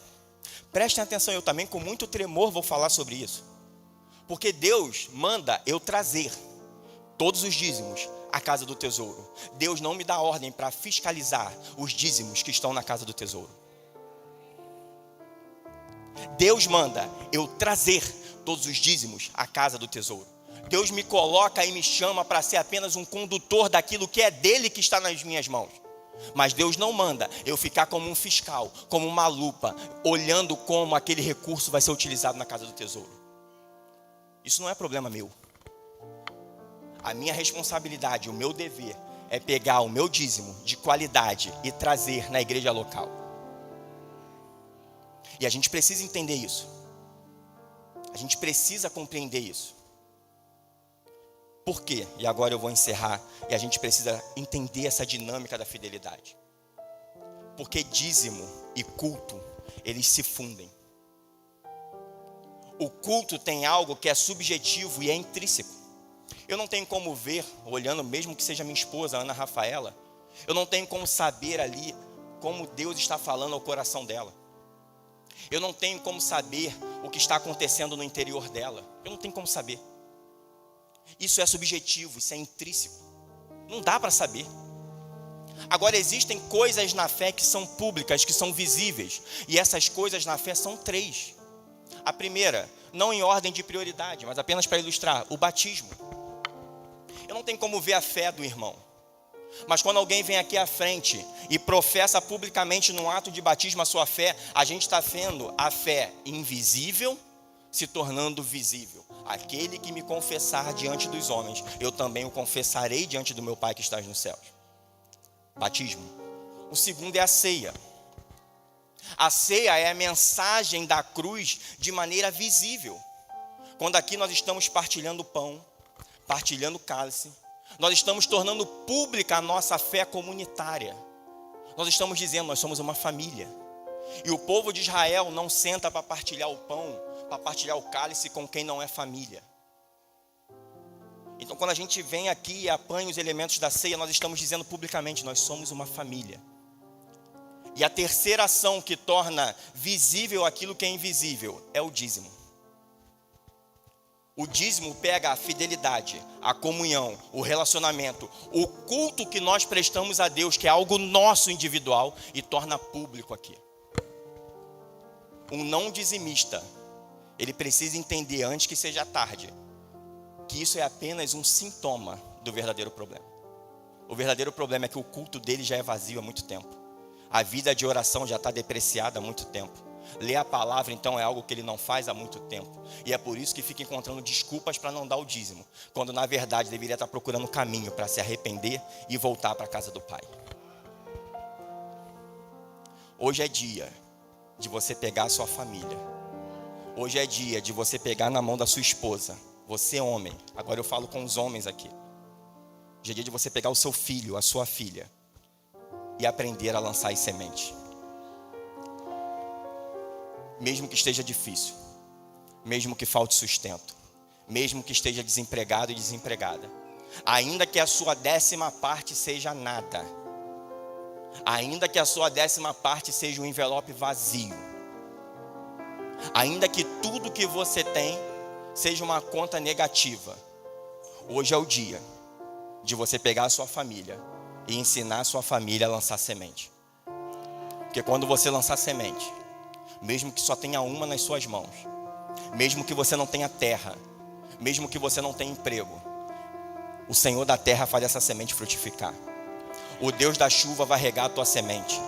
Speaker 2: eu também com muito tremor vou falar sobre isso. Porque Deus manda eu trazer todos os dízimos à casa do tesouro. Deus não me dá ordem para fiscalizar os dízimos que estão na casa do tesouro. Deus manda eu trazer todos os dízimos à casa do tesouro. Deus me coloca e me chama para ser apenas um condutor daquilo que é dele que está nas minhas mãos. Mas Deus não manda eu ficar como um fiscal, como uma lupa, olhando como aquele recurso vai ser utilizado na casa do tesouro. Isso não é problema meu. A minha responsabilidade, o meu dever é pegar o meu dízimo de qualidade e trazer na igreja local. E a gente precisa entender isso. A gente precisa compreender isso. Por quê? E agora eu vou encerrar. E a gente precisa entender essa dinâmica da fidelidade. Porque dízimo e culto, eles se fundem. O culto tem algo que é subjetivo e é intrínseco. Eu não tenho como ver, olhando mesmo que seja minha esposa, Ana Rafaela, eu não tenho como saber ali como Deus está falando ao coração dela. Eu não tenho como saber o que está acontecendo no interior dela. Eu não tenho como saber. Isso é subjetivo, isso é intrínseco. Não dá para saber. Agora existem coisas na fé que são públicas, que são visíveis. E essas coisas na fé são 3. A primeira, não em ordem de prioridade, mas apenas para ilustrar, o batismo. Eu não tenho como ver a fé do irmão. Mas quando alguém vem aqui à frente e professa publicamente no ato de batismo a sua fé, a gente está vendo a fé invisível se tornando visível. Aquele que me confessar diante dos homens, eu também o confessarei diante do meu Pai que está nos céus. Batismo. O segundo é a ceia. A ceia é a mensagem da cruz de maneira visível. Quando aqui nós estamos partilhando o pão, partilhando o cálice, nós estamos tornando pública a nossa fé comunitária. Nós estamos dizendo, nós somos uma família. E o povo de Israel não senta para partilhar o pão, para partilhar o cálice com quem não é família. Então quando a gente vem aqui e apanha os elementos da ceia, nós estamos dizendo publicamente, nós somos uma família. E a terceira ação que torna visível aquilo que é invisível é o dízimo. O dízimo pega a fidelidade, a comunhão, o relacionamento, o culto que nós prestamos a Deus, que é algo nosso individual, e torna público aqui. Um não dizimista, ele precisa entender antes que seja tarde, que isso é apenas um sintoma do verdadeiro problema. O verdadeiro problema é que o culto dele já é vazio há muito tempo. A vida de oração já está depreciada há muito tempo. Ler a palavra, então, é algo que ele não faz há muito tempo. E é por isso que fica encontrando desculpas para não dar o dízimo, quando na verdade deveria estar procurando um caminho para se arrepender e voltar para a casa do Pai. Hoje é dia de você pegar a sua família. Hoje é dia de você pegar na mão da sua esposa. Você homem, agora eu falo com os homens aqui. Hoje é dia de você pegar o seu filho, a sua filha, e aprender a lançar as sementes. Mesmo que esteja difícil, mesmo que falte sustento, mesmo que esteja desempregado e desempregada, ainda que a sua 10ª parte seja nada, ainda que a sua 10ª parte seja um envelope vazio, ainda que tudo que você tem seja uma conta negativa, hoje é o dia de você pegar a sua família e ensinar a sua família a lançar semente. Porque quando você lançar semente, mesmo que só tenha uma nas suas mãos, mesmo que você não tenha terra, mesmo que você não tenha emprego, o Senhor da terra faz essa semente frutificar. O Deus da chuva vai regar a tua semente.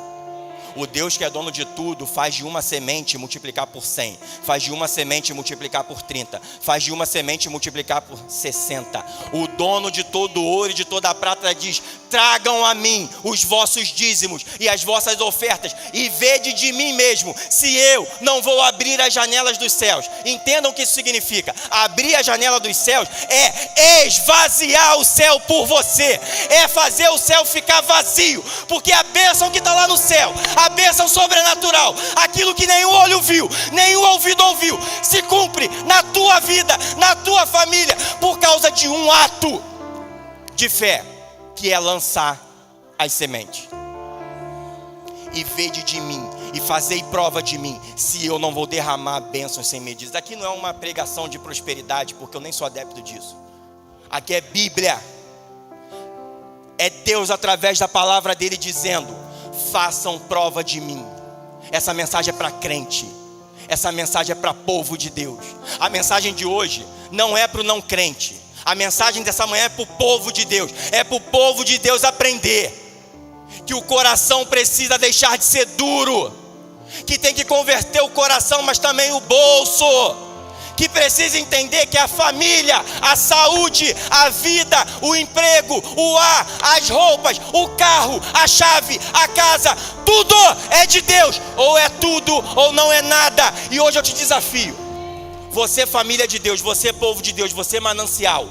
Speaker 2: O Deus que é dono de tudo faz de uma semente multiplicar por 100, faz de uma semente multiplicar por 30, faz de uma semente multiplicar por 60. O dono de todo ouro e de toda a prata diz: tragam a mim os vossos dízimos e as vossas ofertas, e vede de mim mesmo se eu não vou abrir as janelas dos céus. Entendam o que isso significa. Abrir a janela dos céus é esvaziar o céu por você, é fazer o céu ficar vazio, porque a bênção que está lá no céu, a bênção sobrenatural, aquilo que nenhum olho viu, nenhum ouvido ouviu, se cumpre na tua vida, na tua família, por causa de um ato de fé, que é lançar as sementes. E vede de mim, e fazei prova de mim, se eu não vou derramar bênçãos sem medida. Aqui não é uma pregação de prosperidade, porque eu nem sou adepto disso. Aqui é Bíblia. É Deus através da palavra dele dizendo: façam prova de mim. Essa mensagem é para crente. Essa mensagem é para povo de Deus. A mensagem de hoje não é para o não crente. A mensagem dessa manhã é para o povo de Deus. É para o povo de Deus aprender que o coração precisa deixar de ser duro, que tem que converter o coração, mas também o bolso, que precisa entender que a família, a saúde, a vida, o emprego, o ar, as roupas, o carro, a chave, a casa, tudo é de Deus. Ou é tudo ou não é nada. E hoje eu te desafio, você família de Deus, você povo de Deus, você manancial,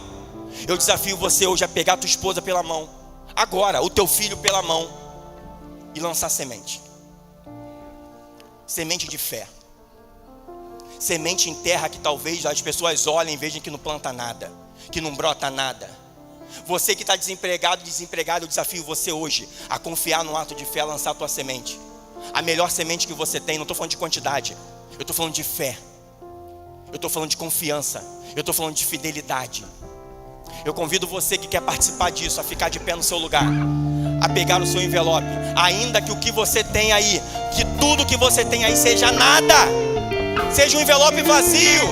Speaker 2: eu desafio você hoje a pegar a tua esposa pela mão, agora, o teu filho pela mão, e lançar semente. Semente de fé. Semente em terra que talvez as pessoas olhem e vejam que não planta nada, que não brota nada. Você que está desempregado, eu desafio você hoje a confiar no ato de fé, a lançar a tua semente. A melhor semente que você tem, não estou falando de quantidade, eu estou falando de fé, eu estou falando de confiança, eu estou falando de fidelidade. Eu convido você que quer participar disso a ficar de pé no seu lugar, a pegar o seu envelope, ainda que o que você tem aí, que tudo que você tem aí seja nada, seja um envelope vazio,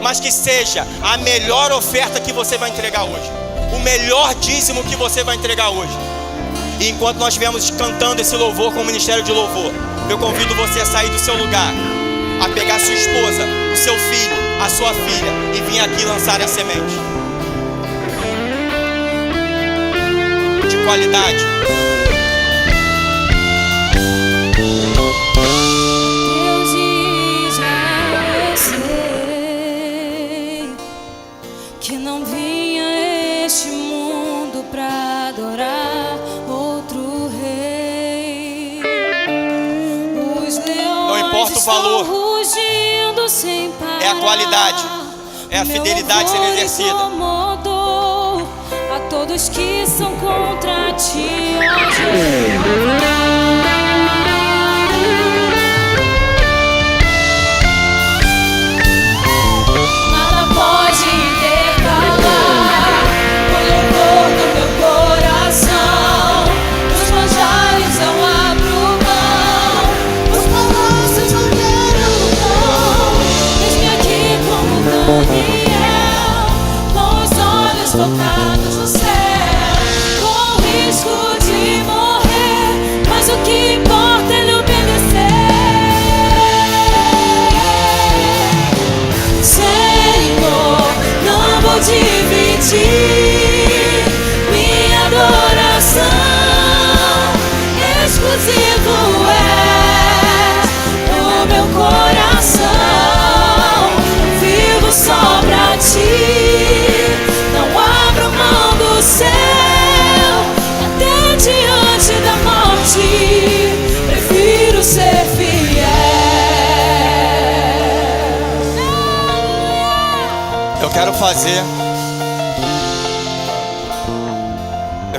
Speaker 2: mas que seja a melhor oferta que você vai entregar hoje, o melhor dízimo que você vai entregar hoje. E enquanto nós estivermos cantando esse louvor com o Ministério de Louvor, eu convido você a sair do seu lugar, a pegar a sua esposa, o seu filho, a sua filha, e vir aqui lançar a semente de qualidade. O valor é a qualidade, é a fidelidade sendo exercida.
Speaker 3: A todos que são contra ti, nada pode intercalar o louvor do meu coração. Os manjares eu abro mão, os palácios eu quero não. Deixe-me aqui como Daniel, com os olhos focados no céu, com o risco de morrer, mas o que importa é lhe obedecer. Senhor, não vou dividir minha adoração, exclusivo é o meu coração, vivo só pra ti, não abro mão do céu, até diante da morte, prefiro ser fiel.
Speaker 2: Eu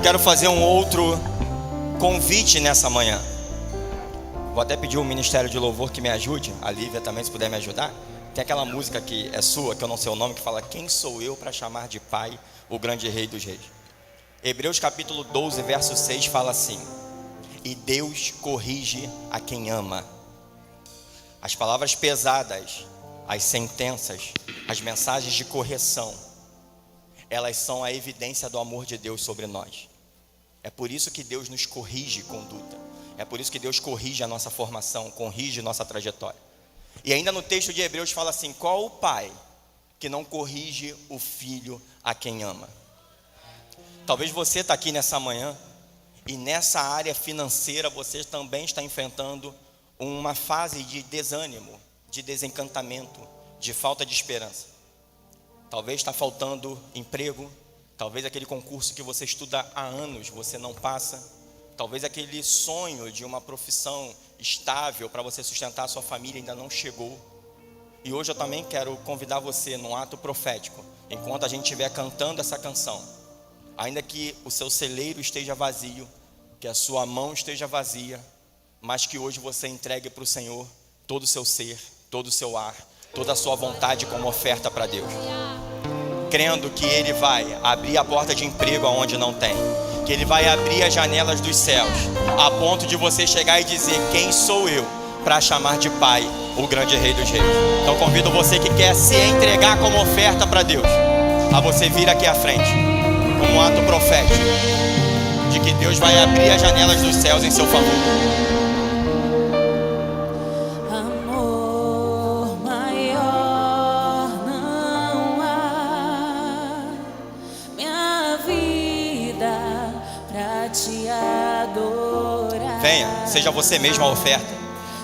Speaker 2: quero fazer um outro convite nessa manhã. Vou até pedir o Ministério de Louvor que me ajude. A Lívia também, se puder me ajudar. Tem aquela música que é sua, que eu não sei o nome, que fala: quem sou eu para chamar de Pai o grande Rei dos Reis? Hebreus capítulo 12, verso 6 fala assim: e Deus corrige a quem ama. As palavras pesadas, as sentenças, as mensagens de correção, elas são a evidência do amor de Deus sobre nós. É por isso que Deus nos corrige conduta. É por isso que Deus corrige a nossa formação, corrige nossa trajetória. E ainda no texto de Hebreus fala assim: qual o pai que não corrige o filho a quem ama? Talvez você está aqui nessa manhã e nessa área financeira você também está enfrentando uma fase de desânimo, de desencantamento, de falta de esperança. Talvez está faltando emprego, talvez aquele concurso que você estuda há anos você não passa, talvez aquele sonho de uma profissão estável para você sustentar a sua família ainda não chegou. E hoje eu também quero convidar você num ato profético, enquanto a gente estiver cantando essa canção, ainda que o seu celeiro esteja vazio, que a sua mão esteja vazia, mas que hoje você entregue para o Senhor todo o seu ser, todo o seu ar, toda a sua vontade como oferta para Deus, crendo que Ele vai abrir a porta de emprego aonde não tem, que Ele vai abrir as janelas dos céus, a ponto de você chegar e dizer: quem sou eu para chamar de Pai o grande Rei dos Reis? Então convido você que quer se entregar como oferta para Deus, a você vir aqui à frente, como um ato profético, de que Deus vai abrir as janelas dos céus em seu favor. Venha, seja você mesmo a oferta.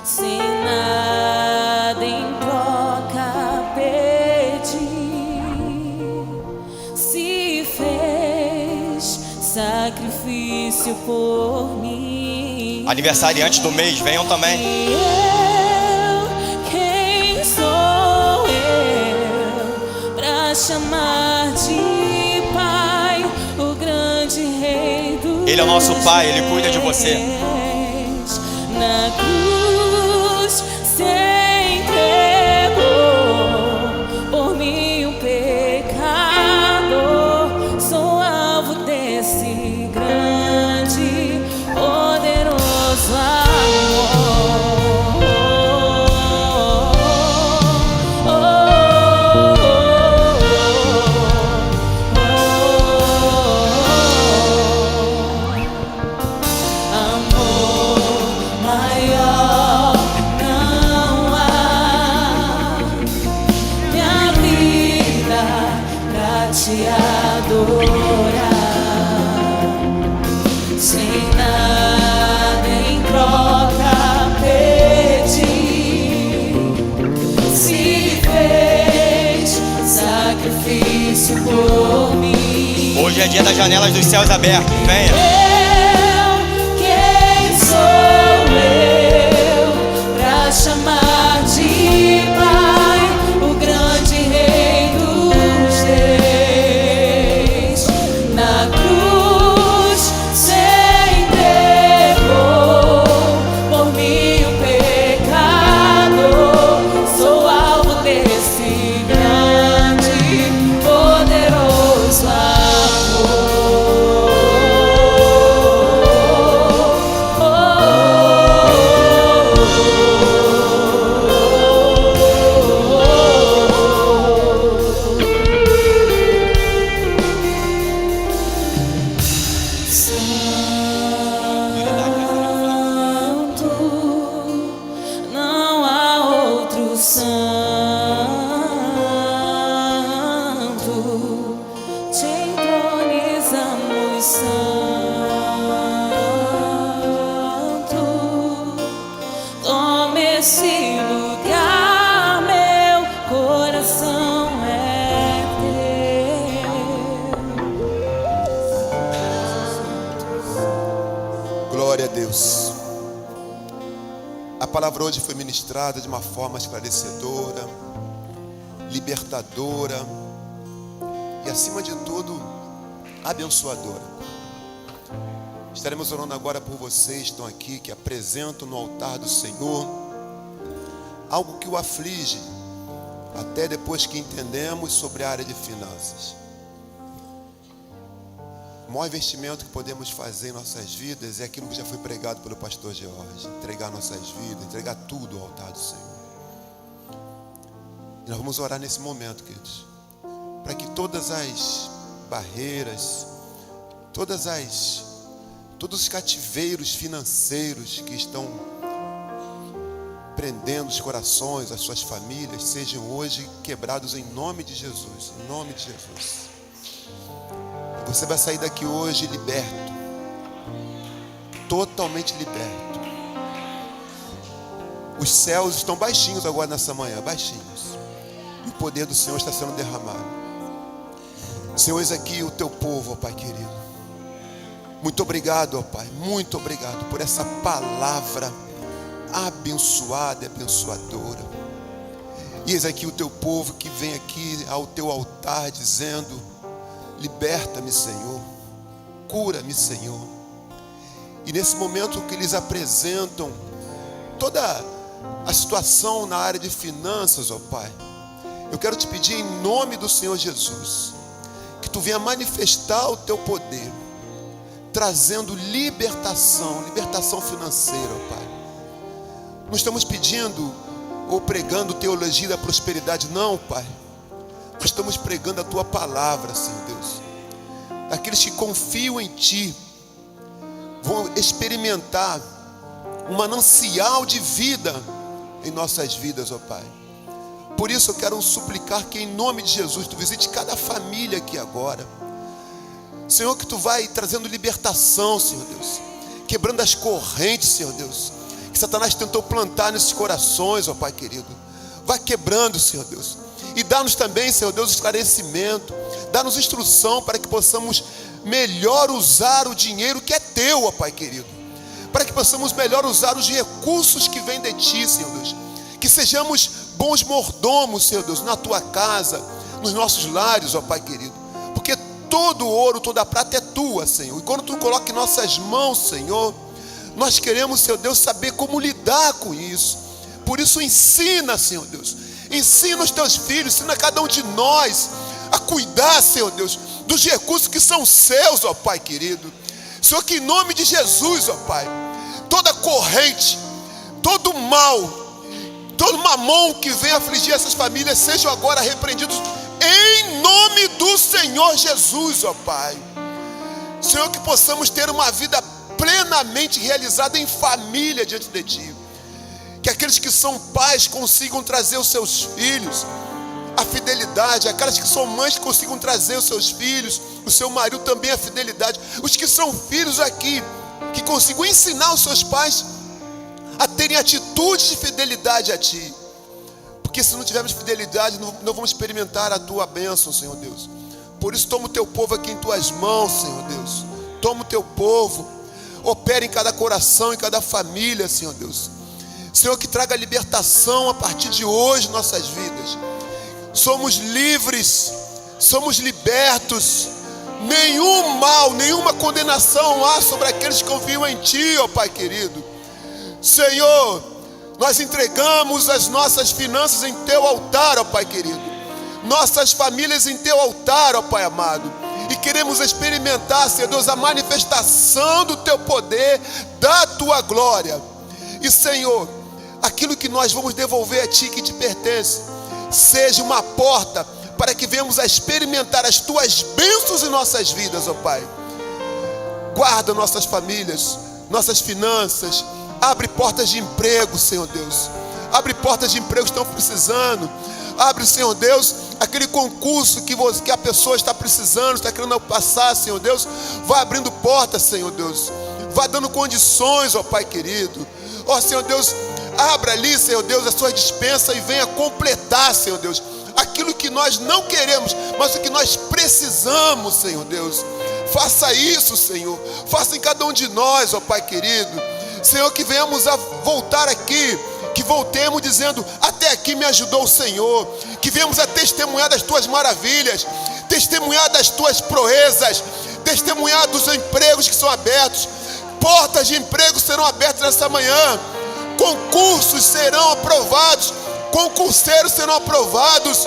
Speaker 3: Sem nada em troca pedir, se fez sacrifício por mim.
Speaker 2: Aniversariantes do mês, venham também.
Speaker 3: E eu, quem sou eu pra chamar de Pai o grande Rei dos
Speaker 2: Ele é o nosso Pai, Ele cuida de você.
Speaker 3: Na cruz se entregou por mim um pecador. Sou alvo desse grande, poderoso amor. Te adorar, sem nada em troca pedir, se fez sacrifício por mim.
Speaker 2: Hoje é dia das janelas dos céus abertos, venha.
Speaker 3: Quem sou eu pra chamar de Pai o grande Rei dos Reis? Na cruz se entregou por mim o pecador. Sou alvo desse grande, poderoso amor. Não há outro santo, te entronizamos, santo. Toma esse lugar, meu coração é teu.
Speaker 4: Glória a Deus. A palavra hoje foi ministrada de uma forma esclarecedora, libertadora, e, acima de tudo, abençoadora. Estaremos orando agora por vocês que estão aqui, que apresentam no altar do Senhor algo que o aflige, até depois que entendemos sobre a área de finanças. O maior investimento que podemos fazer em nossas vidas é aquilo que já foi pregado pelo pastor George: entregar nossas vidas, entregar tudo ao altar do Senhor. E nós vamos orar nesse momento, queridos, para que todas as barreiras, todos os cativeiros financeiros que estão prendendo os corações, as suas famílias, sejam hoje quebrados em nome de Jesus, em nome de Jesus. Você vai sair daqui hoje liberto, totalmente liberto. Os céus estão baixinhos agora nessa manhã, baixinhos, e o poder do Senhor está sendo derramado. Senhor, eis aqui o teu povo, ó Pai querido. Muito obrigado, ó Pai, muito obrigado por essa palavra abençoada e abençoadora. E eis aqui o teu povo que vem aqui ao teu altar dizendo: liberta-me, Senhor, cura-me, Senhor. E nesse momento que eles apresentam toda a situação na área de finanças, ó Pai, eu quero te pedir em nome do Senhor Jesus, que tu venha manifestar o teu poder, trazendo libertação financeira, ó Pai. Não estamos pedindo ou pregando teologia da prosperidade, não, Pai. Nós estamos pregando a tua palavra, Senhor Deus. Aqueles que confiam em ti vão experimentar um manancial de vida em nossas vidas, ó Pai. Por isso eu quero suplicar que em nome de Jesus tu visite cada família aqui agora, Senhor, que tu vai trazendo libertação, Senhor Deus, quebrando as correntes, Senhor Deus, que Satanás tentou plantar nesses corações, ó Pai querido. Vai quebrando, Senhor Deus, e dá-nos também, Senhor Deus, esclarecimento, dá-nos instrução para que possamos melhor usar o dinheiro que é teu, ó Pai querido, para que possamos melhor usar os recursos que vêm de ti, Senhor Deus, que sejamos bons mordomos, Senhor Deus, na tua casa, nos nossos lares, ó Pai querido, porque todo o ouro, toda a prata é tua, Senhor, e quando tu coloca em nossas mãos, Senhor, nós queremos, Senhor Deus, saber como lidar com isso. Por isso ensina, Senhor Deus, ensina os teus filhos, ensina cada um de nós a cuidar, Senhor Deus, dos recursos que são seus, ó Pai querido. Senhor, que em nome de Jesus, ó Pai, toda corrente, todo mal, todo mamão que vem afligir essas famílias, sejam agora repreendidos em nome do Senhor Jesus, ó Pai. Senhor, que possamos ter uma vida plenamente realizada em família diante de ti. Que aqueles que são pais consigam trazer os seus filhos a fidelidade, aquelas que são mães consigam trazer os seus filhos, o seu marido também a fidelidade, os que são filhos aqui, que consigam ensinar os seus pais a terem atitudes de fidelidade a ti, porque se não tivermos fidelidade, não vamos experimentar a tua bênção, Senhor Deus. Por isso toma o teu povo aqui em tuas mãos, Senhor Deus, toma o teu povo, opera em cada coração, em cada família, Senhor Deus. Senhor, que traga libertação a partir de hoje em nossas vidas. Somos livres, somos libertos. Nenhum mal, nenhuma condenação há sobre aqueles que confiam em ti, ó Pai querido. Senhor, nós entregamos as nossas finanças em teu altar, ó Pai querido. Nossas famílias em teu altar, ó Pai amado. E queremos experimentar, Senhor Deus, a manifestação do teu poder, da tua glória. E Senhor, aquilo que nós vamos devolver a ti que te pertence, seja uma porta para que venhamos a experimentar as tuas bênçãos em nossas vidas, ó Pai. Guarda nossas famílias, nossas finanças, abre portas de emprego, Senhor Deus. Abre portas de emprego que estão precisando. Abre, Senhor Deus, aquele concurso que a pessoa está precisando, está querendo passar, Senhor Deus. Vai abrindo portas, Senhor Deus. Vai dando condições, ó Pai querido. Ó Senhor Deus, abra ali, Senhor Deus, a sua despensa e venha completar, Senhor Deus, aquilo que nós não queremos, mas o que nós precisamos, Senhor Deus. Faça isso, Senhor. Faça em cada um de nós, ó Pai querido. Senhor, que venhamos a voltar aqui, que voltemos dizendo: até aqui me ajudou o Senhor. Que venhamos a testemunhar das tuas maravilhas. testemunhar das tuas proezas, testemunhar dos empregos que são abertos. Portas de emprego serão abertas nessa manhã, concursos serão aprovados, concurseiros serão aprovados,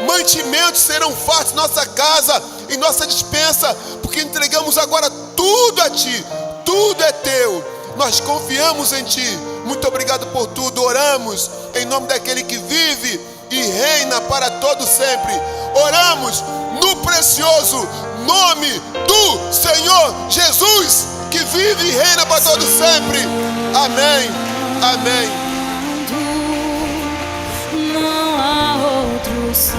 Speaker 4: mantimentos serão fartos em nossa casa, em nossa despensa, porque entregamos agora tudo a Ti, tudo é Teu, nós confiamos em Ti. Muito obrigado por tudo. Oramos em nome daquele que vive e reina para todo sempre. Oramos no precioso nome do Senhor Jesus, que vive e reina para todo sempre. Amém, amém.
Speaker 3: Não há outro santo,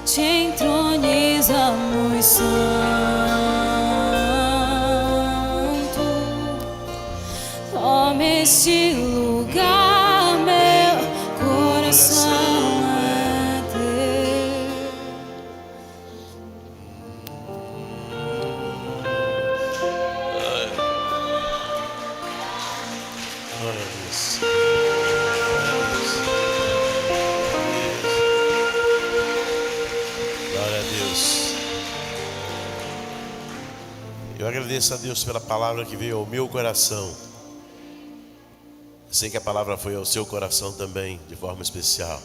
Speaker 3: te entronizamos, santo. Toma este lugar, meu coração é teu.
Speaker 1: Glória a Deus. Glória a Deus. Eu agradeço a Deus pela palavra que veio ao meu coração. Sei que a palavra foi ao seu coração também, de forma especial.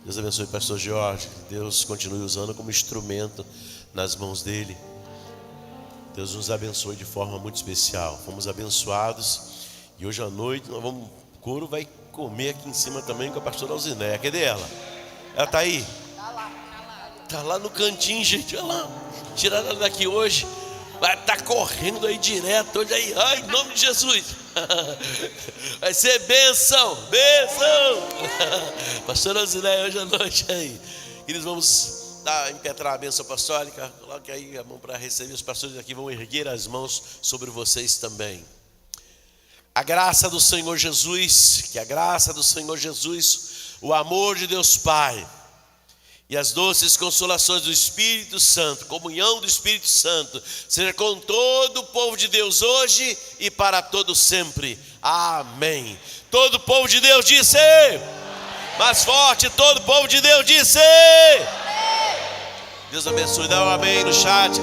Speaker 1: Deus abençoe o pastor Jorge. Deus continue usando como instrumento nas mãos dele. Deus nos abençoe de forma muito especial. Fomos abençoados. E hoje à noite o couro vai comer aqui em cima também com a pastora Alzinéia. Cadê ela? Ela está aí? Está lá no cantinho, gente. Olha lá. Tiraram ela daqui hoje. Vai estar correndo aí direto. Hoje aí. Ai, em nome de Jesus. Vai ser bênção. Bênção. Pastora Alzinéia hoje à noite aí. Eles vamos impetrar a bênção apostólica. Coloque aí a mão para receber. Os pastores aqui vão erguer as mãos sobre vocês também. A graça do Senhor Jesus, que a graça do Senhor Jesus, o amor de Deus Pai e as doces consolações do Espírito Santo, comunhão do Espírito Santo, seja com todo o povo de Deus hoje e para todo sempre. Amém. Todo o povo de Deus disse, mais forte, todo o povo de Deus disse. Deus abençoe, dá um amém no chat.